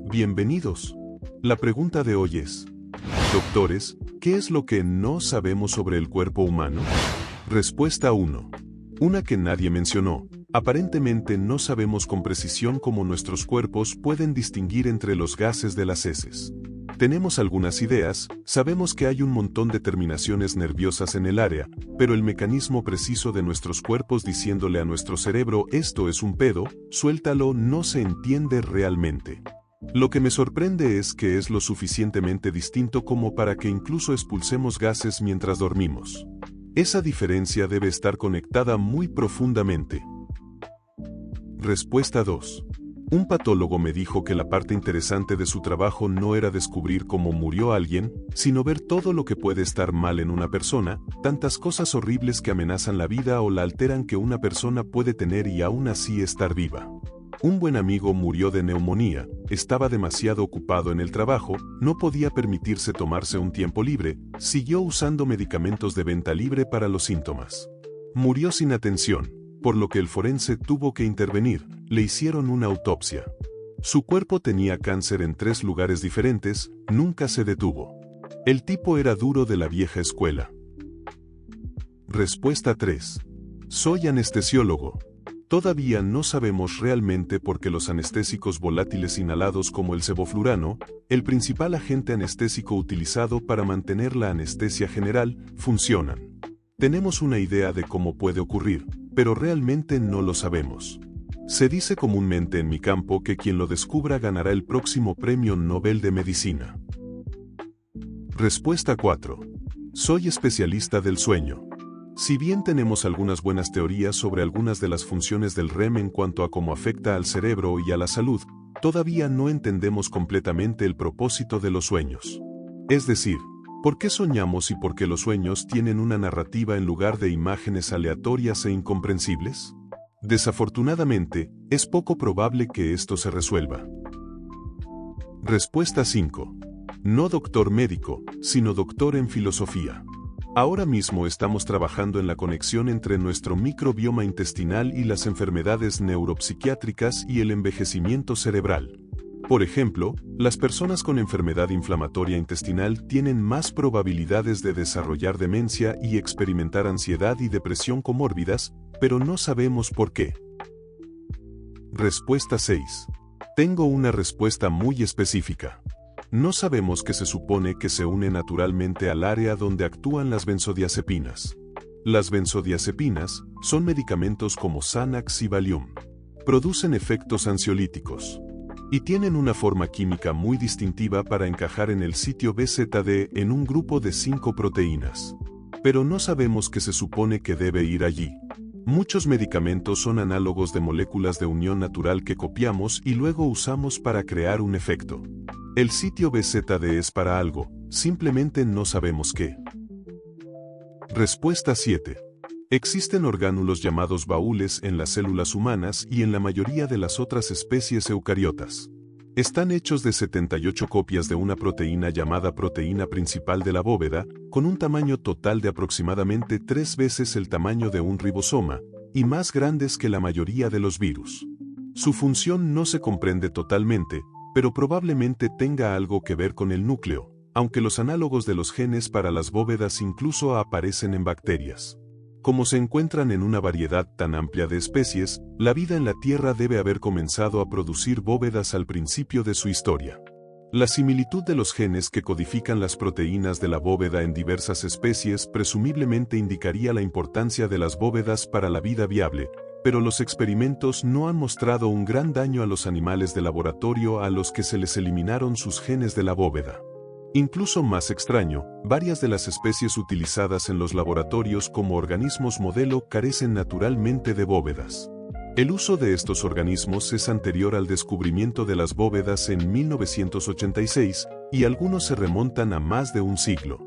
Bienvenidos. La pregunta de hoy es: doctores, ¿qué es lo que no sabemos sobre el cuerpo humano? Respuesta 1. Una que nadie mencionó. Aparentemente no sabemos con precisión cómo nuestros cuerpos pueden distinguir entre los gases de las heces. Tenemos algunas ideas, sabemos que hay un montón de terminaciones nerviosas en el área, pero el mecanismo preciso de nuestros cuerpos diciéndole a nuestro cerebro esto es un pedo, suéltalo, no se entiende realmente. Lo que me sorprende es que es lo suficientemente distinto como para que incluso expulsemos gases mientras dormimos. Esa diferencia debe estar conectada muy profundamente. Respuesta 2. Un patólogo me dijo que la parte interesante de su trabajo no era descubrir cómo murió alguien, sino ver todo lo que puede estar mal en una persona, tantas cosas horribles que amenazan la vida o la alteran que una persona puede tener y aún así estar viva. Un buen amigo murió de neumonía, estaba demasiado ocupado en el trabajo, no podía permitirse tomarse un tiempo libre, siguió usando medicamentos de venta libre para los síntomas. Murió sin atención, por lo que el forense tuvo que intervenir, le hicieron una autopsia. Su cuerpo tenía cáncer en 3 lugares diferentes, nunca se detuvo. El tipo era duro de la vieja escuela. Respuesta 3. Soy anestesiólogo. Todavía no sabemos realmente por qué los anestésicos volátiles inhalados como el sevoflurano, el principal agente anestésico utilizado para mantener la anestesia general, funcionan. Tenemos una idea de cómo puede ocurrir, pero realmente no lo sabemos. Se dice comúnmente en mi campo que quien lo descubra ganará el próximo Premio Nobel de Medicina. Respuesta 4. Soy especialista del sueño. Si bien tenemos algunas buenas teorías sobre algunas de las funciones del REM en cuanto a cómo afecta al cerebro y a la salud, todavía no entendemos completamente el propósito de los sueños. Es decir, ¿por qué soñamos y por qué los sueños tienen una narrativa en lugar de imágenes aleatorias e incomprensibles? Desafortunadamente, es poco probable que esto se resuelva. Respuesta 5. No doctor médico, sino doctor en filosofía. Ahora mismo estamos trabajando en la conexión entre nuestro microbioma intestinal y las enfermedades neuropsiquiátricas y el envejecimiento cerebral. Por ejemplo, las personas con enfermedad inflamatoria intestinal tienen más probabilidades de desarrollar demencia y experimentar ansiedad y depresión comórbidas, pero no sabemos por qué. Respuesta 6. Tengo una respuesta muy específica. No sabemos qué se supone que se une naturalmente al área donde actúan las benzodiazepinas. Las benzodiazepinas son medicamentos como Xanax y Valium. Producen efectos ansiolíticos. Y tienen una forma química muy distintiva para encajar en el sitio BZD en un grupo de 5 proteínas. Pero no sabemos qué se supone que debe ir allí. Muchos medicamentos son análogos de moléculas de unión natural que copiamos y luego usamos para crear un efecto. El sitio BZD es para algo, simplemente no sabemos qué. Respuesta 7. Existen orgánulos llamados baúles en las células humanas y en la mayoría de las otras especies eucariotas. Están hechos de 78 copias de una proteína llamada proteína principal de la bóveda, con un tamaño total de aproximadamente 3 veces el tamaño de un ribosoma, y más grandes que la mayoría de los virus. Su función no se comprende totalmente, pero probablemente tenga algo que ver con el núcleo, aunque los análogos de los genes para las bóvedas incluso aparecen en bacterias. Como se encuentran en una variedad tan amplia de especies, la vida en la Tierra debe haber comenzado a producir bóvedas al principio de su historia. La similitud de los genes que codifican las proteínas de la bóveda en diversas especies presumiblemente indicaría la importancia de las bóvedas para la vida viable, pero los experimentos no han mostrado un gran daño a los animales de laboratorio a los que se les eliminaron sus genes de la bóveda. Incluso más extraño, varias de las especies utilizadas en los laboratorios como organismos modelo carecen naturalmente de bóvedas. El uso de estos organismos es anterior al descubrimiento de las bóvedas en 1986, y algunos se remontan a más de un siglo.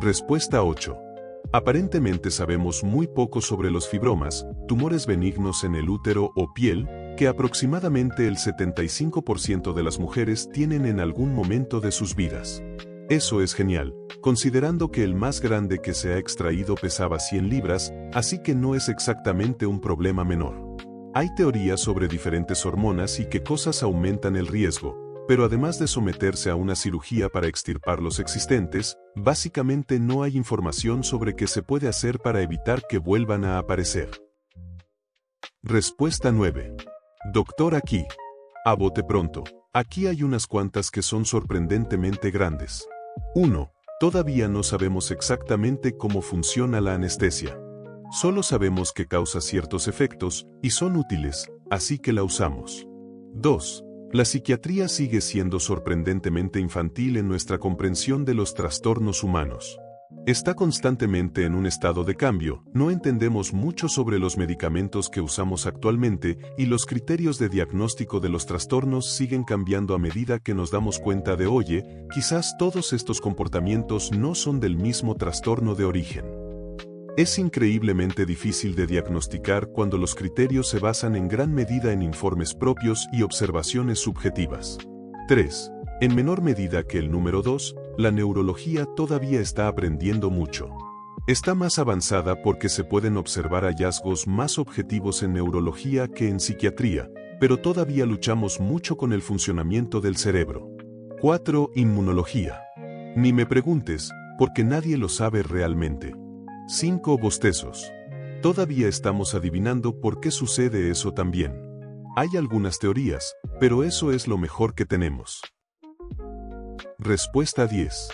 Respuesta 8. Aparentemente sabemos muy poco sobre los fibromas, tumores benignos en el útero o piel, que aproximadamente el 75% de las mujeres tienen en algún momento de sus vidas. Eso es genial, considerando que el más grande que se ha extraído pesaba 100 libras, así que no es exactamente un problema menor. Hay teorías sobre diferentes hormonas y qué cosas aumentan el riesgo, pero además de someterse a una cirugía para extirpar los existentes, básicamente no hay información sobre qué se puede hacer para evitar que vuelvan a aparecer. Respuesta 9. Doctor, aquí. A bote pronto. Aquí hay unas cuantas que son sorprendentemente grandes. 1. Todavía no sabemos exactamente cómo funciona la anestesia. Solo sabemos que causa ciertos efectos y son útiles, así que la usamos. 2. La psiquiatría sigue siendo sorprendentemente infantil en nuestra comprensión de los trastornos humanos. Está constantemente en un estado de cambio, no entendemos mucho sobre los medicamentos que usamos actualmente y los criterios de diagnóstico de los trastornos siguen cambiando a medida que nos damos cuenta de, oye, quizás todos estos comportamientos no son del mismo trastorno de origen. Es increíblemente difícil de diagnosticar cuando los criterios se basan en gran medida en informes propios y observaciones subjetivas. 3. En menor medida que el número 2, la neurología todavía está aprendiendo mucho. Está más avanzada porque se pueden observar hallazgos más objetivos en neurología que en psiquiatría, pero todavía luchamos mucho con el funcionamiento del cerebro. 4. Inmunología. Ni me preguntes, porque nadie lo sabe realmente. 5. Bostezos. Todavía estamos adivinando por qué sucede eso también. Hay algunas teorías, pero eso es lo mejor que tenemos. Respuesta 10.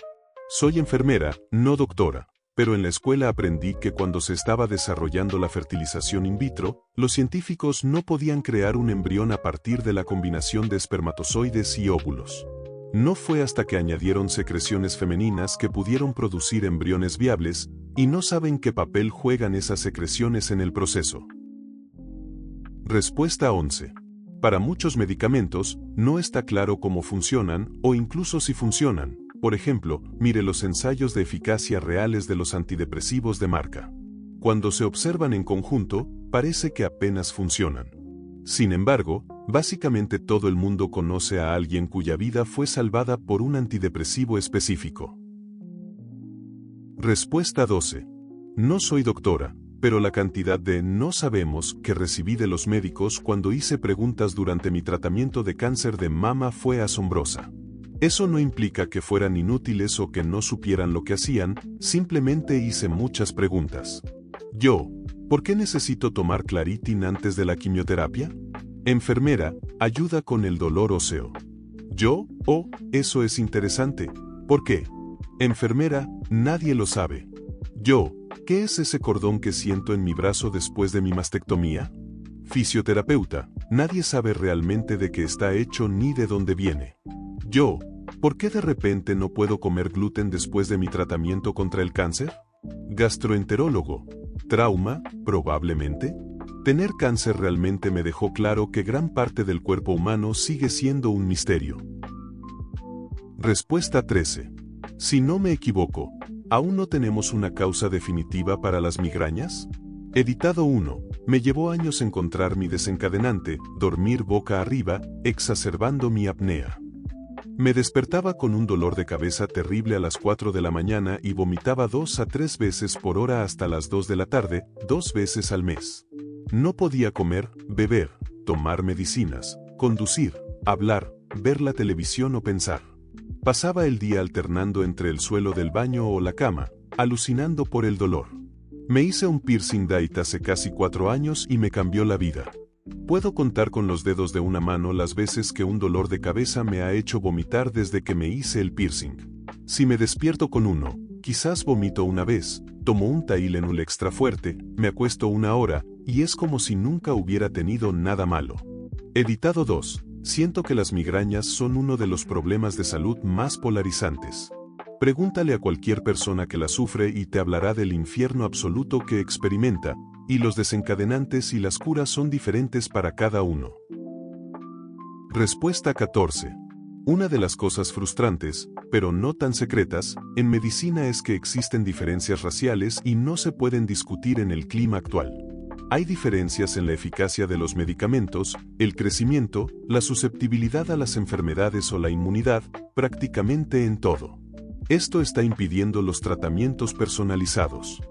Soy enfermera, no doctora, pero en la escuela aprendí que cuando se estaba desarrollando la fertilización in vitro, los científicos no podían crear un embrión a partir de la combinación de espermatozoides y óvulos. No fue hasta que añadieron secreciones femeninas que pudieron producir embriones viables, y no saben qué papel juegan esas secreciones en el proceso. Respuesta 11. Para muchos medicamentos, no está claro cómo funcionan o incluso si funcionan. Por ejemplo, mire los ensayos de eficacia reales de los antidepresivos de marca. Cuando se observan en conjunto, parece que apenas funcionan. Sin embargo, básicamente todo el mundo conoce a alguien cuya vida fue salvada por un antidepresivo específico. Respuesta 12. No soy doctora, pero la cantidad de no sabemos que recibí de los médicos cuando hice preguntas durante mi tratamiento de cáncer de mama fue asombrosa. Eso no implica que fueran inútiles o que no supieran lo que hacían, simplemente hice muchas preguntas. Yo, ¿por qué necesito tomar Claritin antes de la quimioterapia? Enfermera, ayuda con el dolor óseo. Yo, oh, eso es interesante. ¿Por qué? Enfermera, nadie lo sabe. Yo, ¿qué es ese cordón que siento en mi brazo después de mi mastectomía? Fisioterapeuta, nadie sabe realmente de qué está hecho ni de dónde viene. Yo, ¿por qué de repente no puedo comer gluten después de mi tratamiento contra el cáncer? Gastroenterólogo, trauma, probablemente. Tener cáncer realmente me dejó claro que gran parte del cuerpo humano sigue siendo un misterio. Respuesta 13. Si no me equivoco, ¿aún no tenemos una causa definitiva para las migrañas? Editado 1. Me llevó años encontrar mi desencadenante, dormir boca arriba, exacerbando mi apnea. Me despertaba con un dolor de cabeza terrible a las 4 de la mañana y vomitaba 2 a 3 veces por hora hasta las 2 de la tarde, 2 veces al mes. No podía comer, beber, tomar medicinas, conducir, hablar, ver la televisión o pensar. Pasaba el día alternando entre el suelo del baño o la cama, alucinando por el dolor. Me hice un piercing date hace casi 4 años y me cambió la vida. Puedo contar con los dedos de una mano las veces que un dolor de cabeza me ha hecho vomitar desde que me hice el piercing. Si me despierto con uno, quizás vomito una vez, tomo un Tylenol extra fuerte, me acuesto 1 hora, y es como si nunca hubiera tenido nada malo. Editado 2. Siento que las migrañas son uno de los problemas de salud más polarizantes. Pregúntale a cualquier persona que la sufre y te hablará del infierno absoluto que experimenta, y los desencadenantes y las curas son diferentes para cada uno. Respuesta 14. Una de las cosas frustrantes, pero no tan secretas, en medicina es que existen diferencias raciales y no se pueden discutir en el clima actual. Hay diferencias en la eficacia de los medicamentos, el crecimiento, la susceptibilidad a las enfermedades o la inmunidad, prácticamente en todo. Esto está impidiendo los tratamientos personalizados.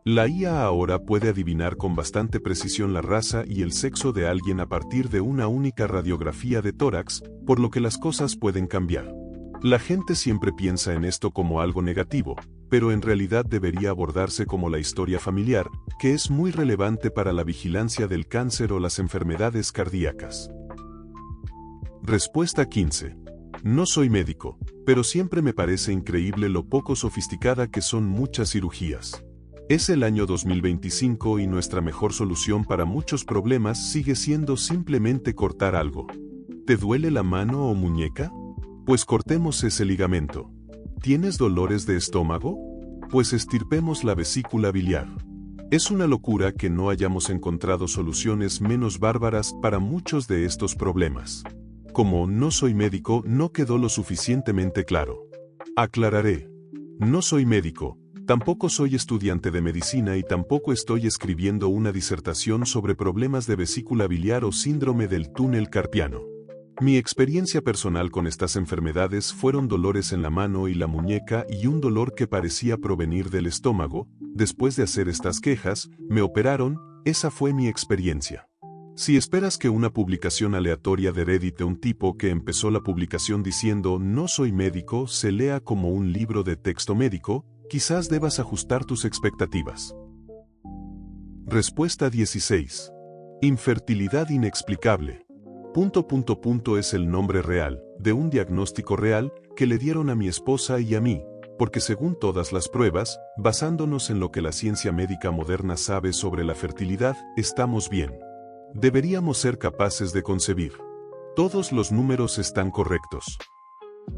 La IA ahora puede adivinar con bastante precisión la raza y el sexo de alguien a partir de una única radiografía de tórax, por lo que las cosas pueden cambiar. La gente siempre piensa en esto como algo negativo, pero en realidad debería abordarse como la historia familiar, que es muy relevante para la vigilancia del cáncer o las enfermedades cardíacas. Respuesta 15. No soy médico, pero siempre me parece increíble lo poco sofisticada que son muchas cirugías. Es el año 2025 y nuestra mejor solución para muchos problemas sigue siendo simplemente cortar algo. ¿Te duele la mano o muñeca? Pues cortemos ese ligamento. ¿Tienes dolores de estómago? Pues estirpemos la vesícula biliar. Es una locura que no hayamos encontrado soluciones menos bárbaras para muchos de estos problemas. Como no soy médico, no quedó lo suficientemente claro. Aclararé. No soy médico, tampoco soy estudiante de medicina y tampoco estoy escribiendo una disertación sobre problemas de vesícula biliar o síndrome del túnel carpiano. Mi experiencia personal con estas enfermedades fueron dolores en la mano y la muñeca y un dolor que parecía provenir del estómago. Después de hacer estas quejas, me operaron, esa fue mi experiencia. Si esperas que una publicación aleatoria de Reddit de un tipo que empezó la publicación diciendo "no soy médico" se lea como un libro de texto médico, quizás debas ajustar tus expectativas. Respuesta 16. Infertilidad inexplicable. Es el nombre real, de un diagnóstico real, que le dieron a mi esposa y a mí, porque según todas las pruebas, basándonos en lo que la ciencia médica moderna sabe sobre la fertilidad, estamos bien. Deberíamos ser capaces de concebir. Todos los números están correctos.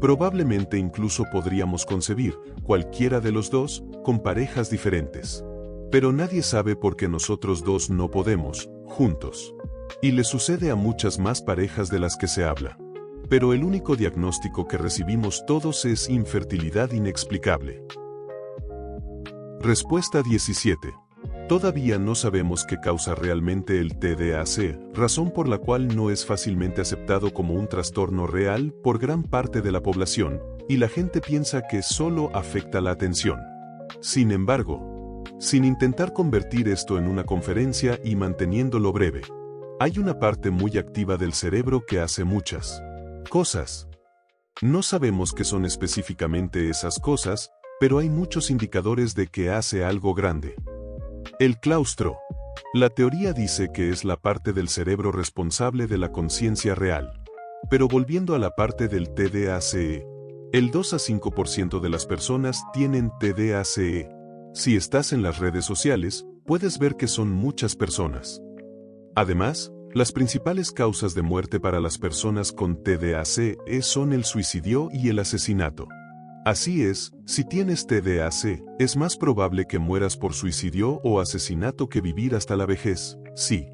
Probablemente incluso podríamos concebir, cualquiera de los dos, con parejas diferentes. Pero nadie sabe por qué nosotros dos no podemos, juntos. Y le sucede a muchas más parejas de las que se habla. Pero el único diagnóstico que recibimos todos es infertilidad inexplicable. Respuesta 17. Todavía no sabemos qué causa realmente el TDAH, razón por la cual no es fácilmente aceptado como un trastorno real por gran parte de la población, y la gente piensa que solo afecta la atención. Sin embargo, sin intentar convertir esto en una conferencia y manteniéndolo breve, hay una parte muy activa del cerebro que hace muchas cosas. No sabemos qué son específicamente esas cosas, pero hay muchos indicadores de que hace algo grande. El claustro. La teoría dice que es la parte del cerebro responsable de la conciencia real. Pero volviendo a la parte del TDAH, el 2 a 5% de las personas tienen TDAH. Si estás en las redes sociales, puedes ver que son muchas personas. Además, las principales causas de muerte para las personas con TDAH son el suicidio y el asesinato. Así es, si tienes TDAH, es más probable que mueras por suicidio o asesinato que vivir hasta la vejez. Sí.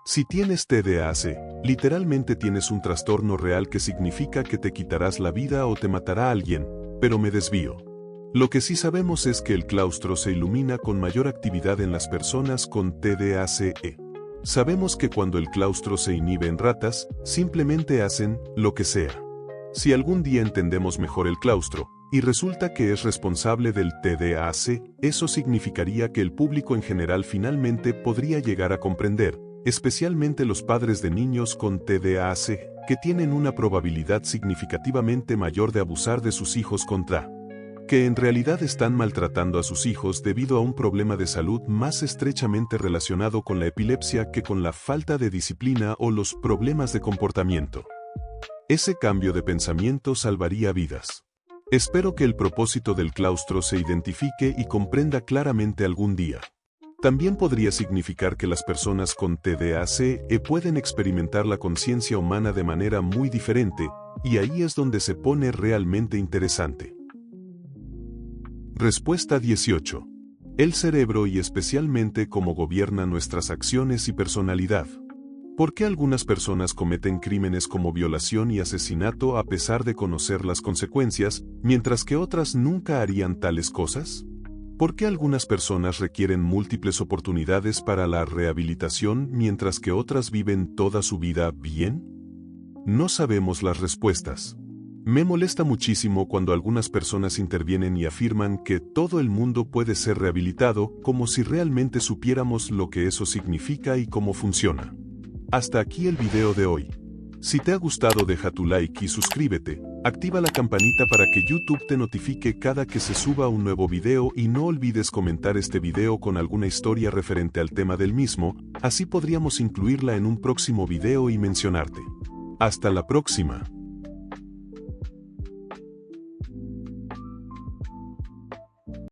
Si tienes TDAH, literalmente tienes un trastorno real que significa que te quitarás la vida o te matará alguien, pero me desvío. Lo que sí sabemos es que el claustro se ilumina con mayor actividad en las personas con TDAH. Sabemos que cuando el claustro se inhibe en ratas, simplemente hacen lo que sea. Si algún día entendemos mejor el claustro, y resulta que es responsable del TDAH, eso significaría que el público en general finalmente podría llegar a comprender, especialmente los padres de niños con TDAH, que tienen una probabilidad significativamente mayor de abusar de sus hijos que en realidad están maltratando a sus hijos debido a un problema de salud más estrechamente relacionado con la epilepsia que con la falta de disciplina o los problemas de comportamiento. Ese cambio de pensamiento salvaría vidas. Espero que el propósito del claustro se identifique y comprenda claramente algún día. También podría significar que las personas con TDAH pueden experimentar la conciencia humana de manera muy diferente, y ahí es donde se pone realmente interesante. Respuesta 18. El cerebro y especialmente cómo gobierna nuestras acciones y personalidad. ¿Por qué algunas personas cometen crímenes como violación y asesinato a pesar de conocer las consecuencias, mientras que otras nunca harían tales cosas? ¿Por qué algunas personas requieren múltiples oportunidades para la rehabilitación mientras que otras viven toda su vida bien? No sabemos las respuestas. Me molesta muchísimo cuando algunas personas intervienen y afirman que todo el mundo puede ser rehabilitado, como si realmente supiéramos lo que eso significa y cómo funciona. Hasta aquí el video de hoy. Si te ha gustado, deja tu like y suscríbete, activa la campanita para que YouTube te notifique cada que se suba un nuevo video y no olvides comentar este video con alguna historia referente al tema del mismo, así podríamos incluirla en un próximo video y mencionarte. Hasta la próxima.